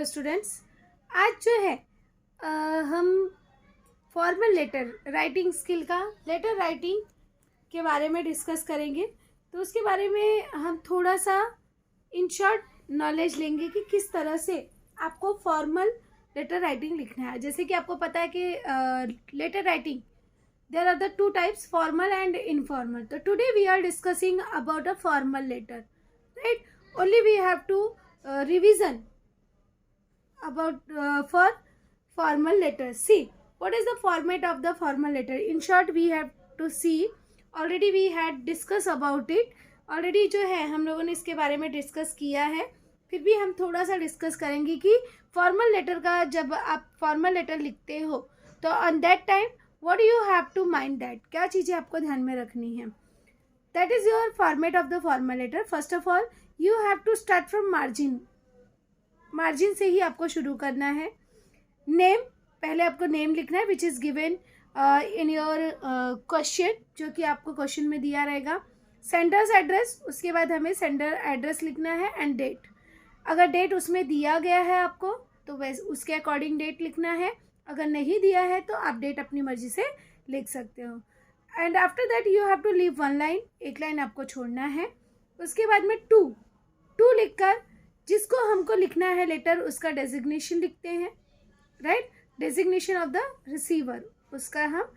Hello students. आज जो है हम फॉर्मल लेटर राइटिंग स्किल का लेटर राइटिंग के बारे में डिस्कस करेंगे। तो उसके बारे में हम थोड़ा सा इन शॉर्ट नॉलेज लेंगे कि किस तरह से आपको फॉर्मल लेटर राइटिंग लिखना है। जैसे कि आपको पता है कि letter writing there are the two types, formal and informal. तो today we are discussing about a formal letter, right? Only we have to revision about for formal letters. See what is the format of the formal letter. In short we have to see, already we had discuss about it. already जो है हम लोगों ने इसके बारे में discuss किया है, फिर भी हम थोड़ा सा डिस्कस करेंगे कि फॉर्मल लेटर का जब आप फॉर्मल लेटर लिखते हो तो on that time what you have to mind that, क्या चीज़ें आपको ध्यान में रखनी है। That is your format of the formal letter. First of all you have to start from margin से ही आपको शुरू करना है। नेम, पहले आपको नेम लिखना है which is given in your question, जो कि आपको क्वेश्चन में दिया रहेगा। सेंडर्स एड्रेस, उसके बाद हमें सेंडर एड्रेस लिखना है एंड डेट। अगर डेट उसमें दिया गया है आपको तो वैसे उसके अकॉर्डिंग डेट लिखना है, अगर नहीं दिया है तो आप डेट अपनी मर्जी से लिख सकते हो। And after that you have to leave one line, एक लाइन आपको छोड़ना है। उसके बाद में टू लिखकर जिसको हमको लिखना है लेटर उसका डेजिग्नेशन लिखते हैं, right? Designation of the receiver, उसका हम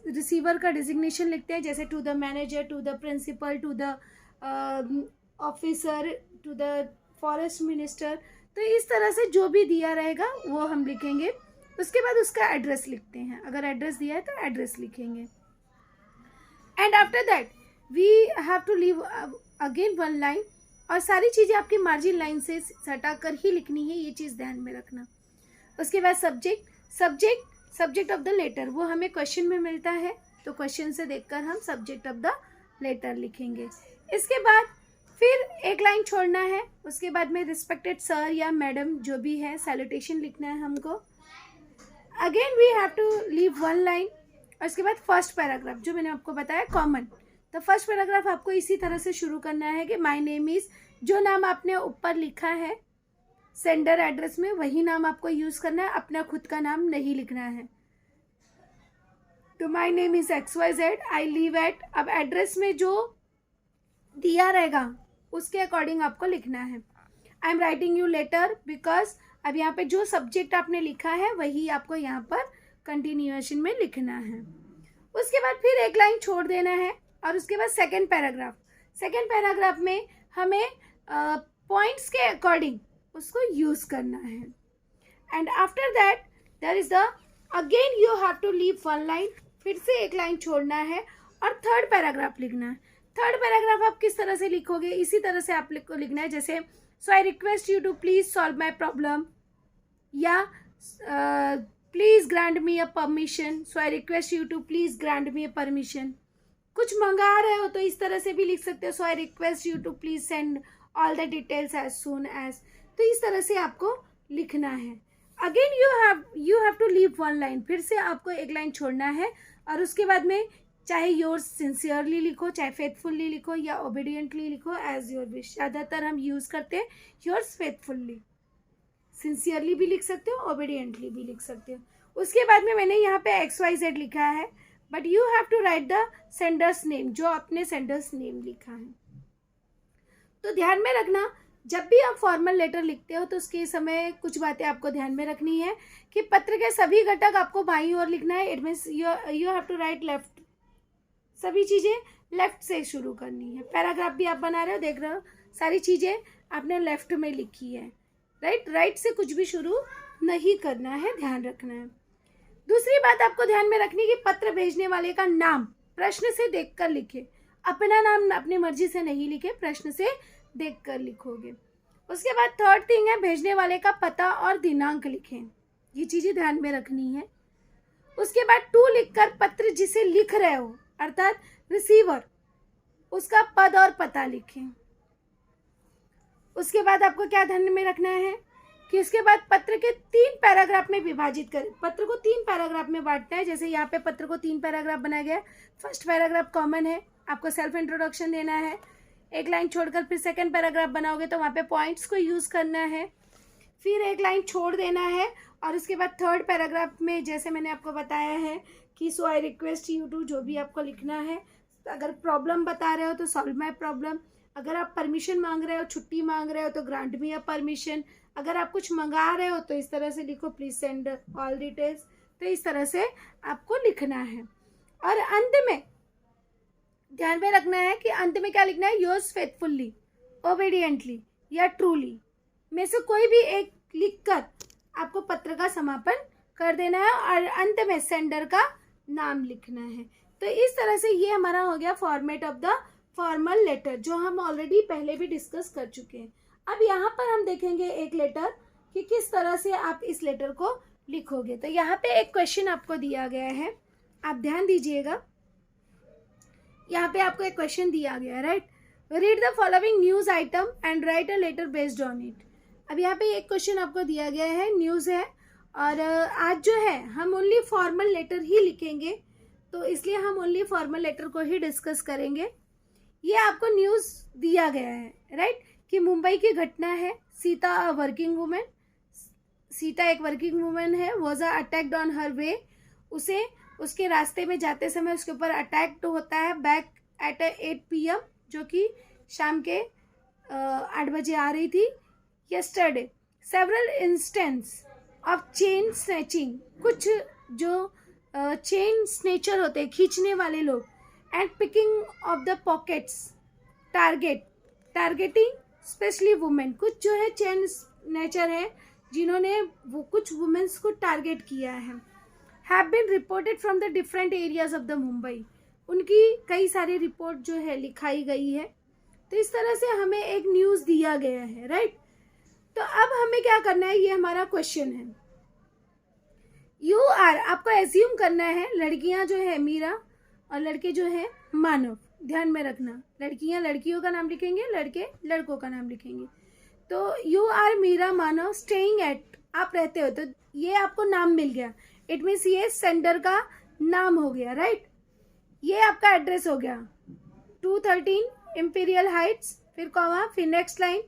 रिसीवर का डेजिग्नेशन लिखते हैं, जैसे to the manager, to the principal, to the officer, to the forest minister. तो इस तरह से जो भी दिया रहेगा वो हम लिखेंगे। उसके बाद उसका एड्रेस लिखते हैं, अगर एड्रेस दिया है तो एड्रेस लिखेंगे। And after that we have to leave again one line, और सारी चीज़ें आपकी मार्जिन लाइन से सटा कर ही लिखनी है, ये चीज़ ध्यान में रखना। उसके बाद सब्जेक्ट ऑफ द लेटर, वो हमें क्वेश्चन में मिलता है तो क्वेश्चन से देखकर हम सब्जेक्ट ऑफ द लेटर लिखेंगे। इसके बाद फिर एक लाइन छोड़ना है, उसके बाद में रिस्पेक्टेड सर या मैडम जो भी है सैल्यूटेशन लिखना है हमको। Again we have to leave one line, और उसके बाद फर्स्ट पैराग्राफ जो मैंने आपको बताया कॉमन। तो फर्स्ट पैराग्राफ आपको इसी तरह से शुरू करना है कि माय नेम इज़, जो नाम आपने ऊपर लिखा है सेंडर एड्रेस में वही नाम आपको यूज़ करना है, अपना खुद का नाम नहीं लिखना है। तो my name is XYZ, I live eight, अब एड्रेस में जो दिया रहेगा उसके अकॉर्डिंग आपको लिखना है। आई am writing you letter because, अब यहाँ पे जो सब्जेक्ट आपने लिखा है वही आपको यहाँ पर कंटिन्यूएशन में लिखना है। उसके बाद फिर एक लाइन छोड़ देना है, और उसके बाद सेकेंड पैराग्राफ में हमें पॉइंट्स के अकॉर्डिंग उसको यूज़ करना है। And after that there is the again you have to leave one line, फिर से एक लाइन छोड़ना है और थर्ड पैराग्राफ लिखना है। थर्ड पैराग्राफ आप किस तरह से लिखोगे, इसी तरह से आपको लिखना है, जैसे so I request you to please solve my problem, या please grant me a permission, so I request you to please grant me a permission. कुछ मंगा रहे हो तो इस तरह से भी लिख सकते हो, so I request you to please send all the details as soon as. तो इस तरह से आपको लिखना है। Again you have to leave one line, फिर से आपको एक लाइन छोड़ना है, और उसके बाद में चाहे योर्स सिंसियरली लिखो, चाहे फेथफुल्ली लिखो, या ओबीडियंटली लिखो, एज योर विश। ज़्यादातर हम यूज़ करते हैं योर्स फेथफुल्ली, सिंसियरली भी लिख सकते हो, ओबीडियंटली भी लिख सकते हो। उसके बाद में मैंने यहाँ पे XYZ लिखा है, but you have to write the sender's name, जो आपने सेंडर्स नेम लिखा है। तो ध्यान में रखना, जब भी आप फॉर्मल लेटर लिखते हो तो उसके समय कुछ बातें आपको ध्यान में रखनी है कि पत्र के सभी घटक आपको बाईं ओर लिखना है। It means you have to write left, सभी चीज़ें लेफ्ट से शुरू करनी है। पैराग्राफ भी आप बना रहे हो, देख रहे हो, सारी चीज़ें आपने लेफ्ट में लिखी है, राइट से कुछ भी शुरू नहीं करना है, ध्यान रखना है। दूसरी बात आपको ध्यान में रखनी है कि पत्र भेजने वाले का नाम प्रश्न से देखकर लिखे, अपना नाम अपनी मर्जी से नहीं लिखे, प्रश्न से देखकर लिखोगे। उसके बाद थर्ड थिंग है, भेजने वाले का पता और दिनांक लिखें, ये चीज़ें ध्यान में रखनी है। उसके बाद टू लिखकर पत्र जिसे लिख रहे हो अर्थात रिसीवर, उसका पद और पता लिखें। उसके बाद आपको क्या ध्यान में रखना है कि उसके बाद पत्र के 3 पैराग्राफ में विभाजित करें, पत्र को 3 पैराग्राफ में बांटना है। जैसे यहाँ पे पत्र को 3 पैराग्राफ बनाया गया। फर्स्ट पैराग्राफ कॉमन है, आपको सेल्फ इंट्रोडक्शन देना है, एक लाइन छोड़कर फिर सेकंड पैराग्राफ बनाओगे तो वहाँ पे पॉइंट्स को यूज़ करना है। फिर एक लाइन छोड़ देना है, और उसके बाद थर्ड पैराग्राफ में जैसे मैंने आपको बताया है कि so I request you to, जो भी आपको लिखना है, अगर प्रॉब्लम बता रहे हो तो सॉल्व माई प्रॉब्लम, अगर आप परमिशन मांग रहे हो, छुट्टी मांग रहे हो तो ग्रांट मी अ परमिशन, अगर आप कुछ मंगा रहे हो तो इस तरह से लिखो प्लीज सेंड ऑल डिटेल्स। तो इस तरह से आपको लिखना है। और अंत में ध्यान में रखना है कि अंत में क्या लिखना है, योर्स फेथफुल्ली, ओबीडियंटली या ट्रूली में से कोई भी एक लिखकर आपको पत्र का समापन कर देना है, और अंत में सेंडर का नाम लिखना है। तो इस तरह से ये हमारा हो गया format of the formal letter, जो हम ऑलरेडी पहले भी डिस्कस कर चुके हैं। अब यहाँ पर हम देखेंगे एक लेटर कि किस तरह से आप इस लेटर को लिखोगे। तो यहाँ पे एक क्वेश्चन आपको दिया गया है, आप ध्यान दीजिएगा। यहाँ पे आपको एक क्वेश्चन दिया गया है, right, read the following news item and write a letter based on it. अब यहाँ पे एक क्वेश्चन आपको दिया गया है, न्यूज है, और आज जो है हम ओनली फॉर्मल लेटर ही लिखेंगे, तो इसलिए हम ओनली फॉर्मल लेटर को ही डिस्कस करेंगे। ये आपको न्यूज दिया गया है, राइट, कि मुंबई की घटना है, Sita a working women, Sita एक वर्किंग वुमेन है, वॉज अटैक्ड ऑन हर वे, उसे उसके रास्ते में जाते समय उसके ऊपर अटैक होता है बैक एट 8 PM, जो कि शाम के 8 बजे आ रही थी। Yesterday several instance of chain snatching, कुछ जो चेन स्नेचर होते हैं, खींचने वाले लोग, and picking of the pockets, targeting specially women, कुछ जो है चेन स्नेचर है जिन्होंने वो कुछ वुमेन्स को टारगेट किया है, have been reported from the different areas of the Mumbai, उनकी कई सारी रिपोर्ट जो है लिखाई गई है। तो इस तरह से हमें एक न्यूज़ दिया गया है, राइट। तो अब हमें क्या करना है, ये हमारा क्वेश्चन है। यू आर, आपको एज्यूम करना है, लड़कियां जो है मीरा और लड़के जो है मानव, ध्यान में रखना, लड़कियां लड़कियों का नाम लिखेंगे, लड़के लड़कों का नाम लिखेंगे। तो you are Meera Manav staying at, आप रहते हो, तो ये आपको नाम मिल गया, इट मीन्स ये सेंडर का नाम हो गया, राइट। ये आपका एड्रेस हो गया 213 इंपीरियल हाइट्स, फिर कॉमा, फिर next line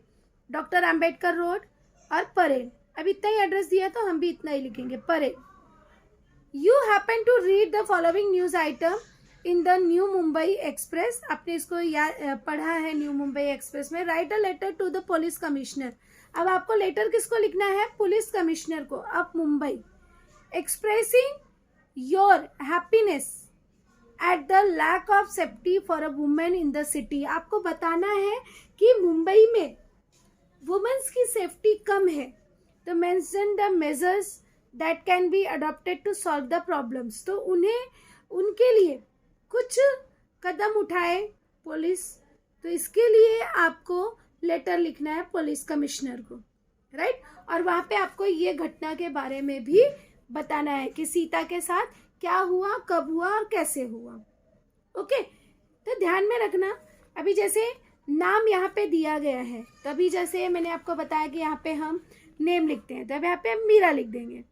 doctor Ambedkar road और परेड। अब इतना ही एड्रेस दिया तो हम भी इतना ही लिखेंगे, Parel. You happen to read the following news item in the new Mumbai express, आपने इसको पढ़ा है न्यू मुंबई एक्सप्रेस में। Write a letter to the police commissioner, अब आपको लेटर किसको लिखना है, पुलिस कमिश्नर को of Mumbai, expressing your happiness at the lack of safety for a women in the city, आपको बताना है कि मुंबई में वुमेन्स की सेफ्टी कम है। तो mention the measures that can be adopted to solve the problems, तो उन्हें उनके लिए कुछ कदम उठाए पुलिस, तो इसके लिए आपको लेटर लिखना है पुलिस कमिश्नर को, राइट। और वहाँ पे आपको ये घटना के बारे में भी बताना है कि सीता के साथ क्या हुआ, कब हुआ और कैसे हुआ, ओके। तो ध्यान में रखना, अभी जैसे नाम यहाँ पे दिया गया है, तभी जैसे मैंने आपको बताया कि यहाँ पे हम नेम लिखते हैं, तो अब यहाँ पे हम मीरा लिख देंगे।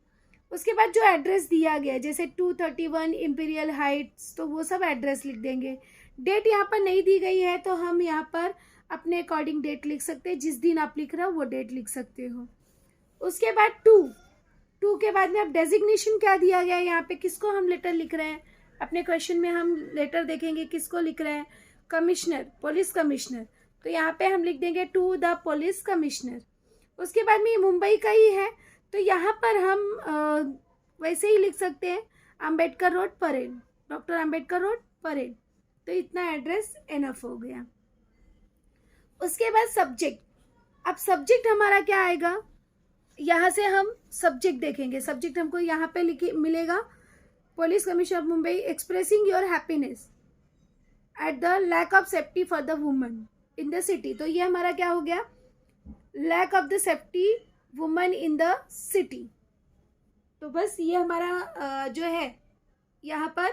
उसके बाद जो एड्रेस दिया गया है जैसे 231 इंपीरियल हाइट्स, तो वो सब एड्रेस लिख देंगे। डेट यहाँ पर नहीं दी गई है तो हम यहाँ पर अपने अकॉर्डिंग डेट लिख सकते हैं, जिस दिन आप लिख रहे हो वो डेट लिख सकते हो। उसके बाद टू के बाद में अब डेजिग्नेशन क्या दिया गया है, यहाँ पे किसको हम लेटर लिख रहे हैं, अपने क्वेश्चन में हम लेटर देखेंगे किसको लिख रहे हैं, कमिश्नर, पुलिस कमिश्नर, तो यहाँ पे हम लिख देंगे टू द पुलिस कमिश्नर। उसके बाद में ये मुंबई का ही है तो यहाँ पर हम वैसे ही लिख सकते हैं Ambedkar road parade, doctor Ambedkar road parade, तो इतना एड्रेस एनफ हो गया। उसके बाद सब्जेक्ट, अब सब्जेक्ट हमारा क्या आएगा, यहाँ से हम सब्जेक्ट देखेंगे, सब्जेक्ट हमको यहाँ पे लिखे मिलेगा, police commissioner of Mumbai expressing your happiness at the lack of safety for the women in the city, तो ये हमारा क्या हो गया, lack of the safety women in the city. तो बस ये हमारा जो है यहाँ पर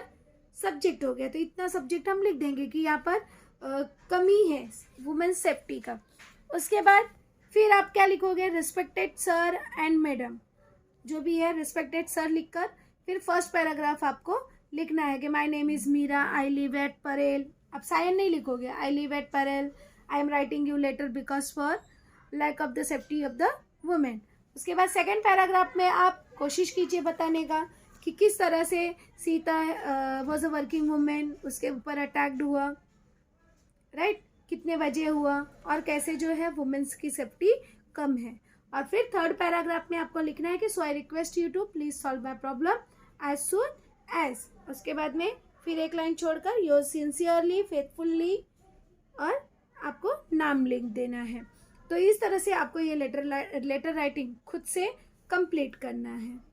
सब्जेक्ट हो गया, तो इतना सब्जेक्ट हम लिख देंगे कि यहाँ पर कमी है वुमेन सेफ्टी का। उसके बाद फिर आप क्या लिखोगे, रिस्पेक्टेड सर एंड मैडम, जो भी है रिस्पेक्टेड सर लिखकर फिर फर्स्ट पैराग्राफ आपको लिखना है कि my name is Meera, I live at Parel, आप साइन नहीं लिखोगे, I live at Parel, I am writing you letter because for lack of the safety of the women. उसके बाद सेकंड पैराग्राफ में आप कोशिश कीजिए बताने का कि किस तरह से Sita was a working women, उसके ऊपर अटैक्ड हुआ, राइट, कितने बजे हुआ और कैसे जो है वुमेन्स की सेफ्टी कम है। और फिर थर्ड पैराग्राफ में आपको लिखना है कि so I request you to please solve my problem as soon as. उसके बाद में फिर एक लाइन छोड़कर योर सिंसियरली फेथफुल्ली और आपको नाम लिख देना है। तो इस तरह से आपको ये लेटर राइटिंग खुद से कंप्लीट करना है।